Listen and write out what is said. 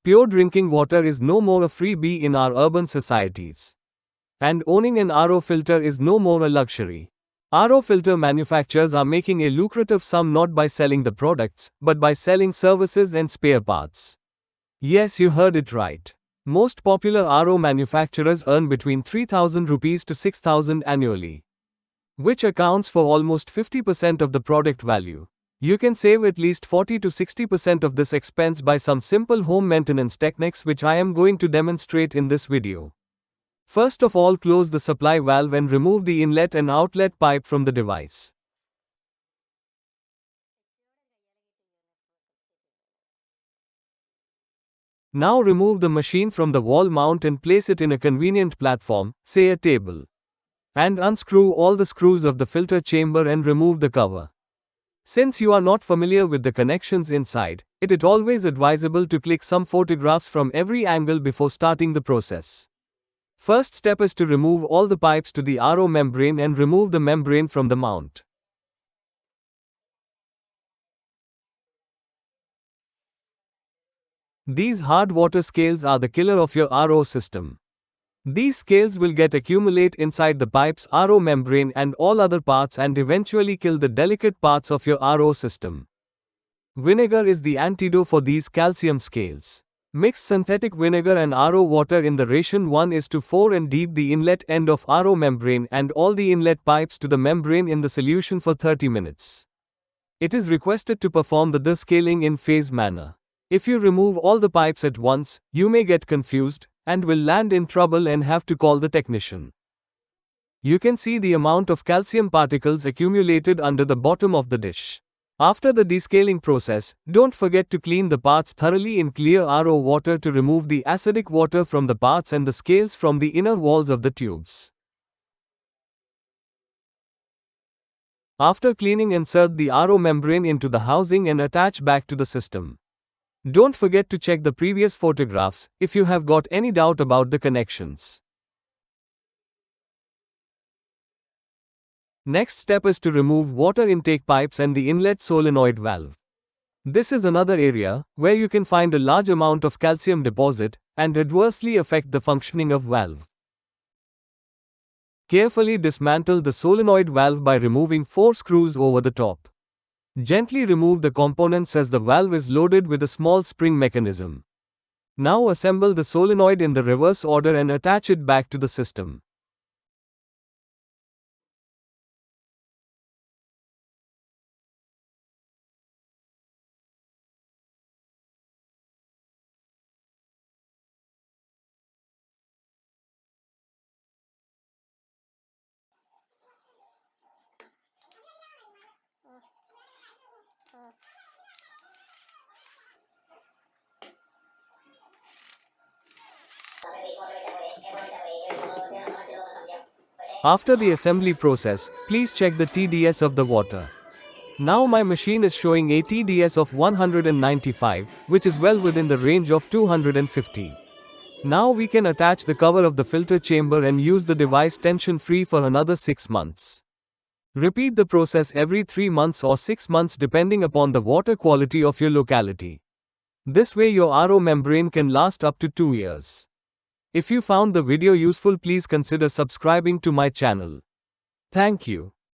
Pure drinking water is no more a freebie in our urban societies. And owning an RO filter is no more a luxury. RO filter manufacturers are making a lucrative sum not by selling the products, but by selling services and spare parts. Yes, you heard it right. Most popular RO manufacturers earn between 3,000 rupees to 6,000 annually, which accounts for almost 50% of the product value. You can save at least 40 to 60% of this expense by some simple home maintenance techniques which I am going to demonstrate in this video. First of all, close the supply valve and remove the inlet and outlet pipe from the device. Now remove the machine from the wall mount and place it in a convenient platform, say a table. And unscrew all the screws of the filter chamber and remove the cover. Since you are not familiar with the connections inside, it is always advisable to click some photographs from every angle before starting the process. First step is to remove all the pipes to the RO membrane and remove the membrane from the mount. These hard water scales are the killer of your RO system. These scales will get accumulate inside the pipe's RO membrane and all other parts and eventually kill the delicate parts of your RO system. Vinegar is the antidote for these calcium scales. Mix synthetic vinegar and RO water in the ration 1:4 and dip the inlet end of RO membrane and all the inlet pipes to the membrane in the solution for 30 minutes. It is requested to perform the descaling in phase manner. If you remove all the pipes at once, you may get confused and will land in trouble and have to call the technician. You can see the amount of calcium particles accumulated under the bottom of the dish. After the descaling process, don't forget to clean the parts thoroughly in clear RO water to remove the acidic water from the parts and the scales from the inner walls of the tubes. After cleaning, insert the RO membrane into the housing and attach back to the system. Don't forget to check the previous photographs if you have got any doubt about the connections. Next step is to remove water intake pipes and the inlet solenoid valve. This is another area where you can find a large amount of calcium deposit and adversely affect the functioning of valve. Carefully dismantle the solenoid valve by removing 4 screws over the top. Gently remove the components as the valve is loaded with a small spring mechanism. Now assemble the solenoid in the reverse order and attach it back to the system. After the assembly process, please check the TDS of the water. Now my machine is showing a TDS of 195, which is well within the range of 250. Now we can attach the cover of the filter chamber and use the device tension-free for another 6 months. Repeat the process every 3 months or 6 months depending upon the water quality of your locality. This way your RO membrane can last up to 2 years. If you found the video useful, please consider subscribing to my channel. Thank you.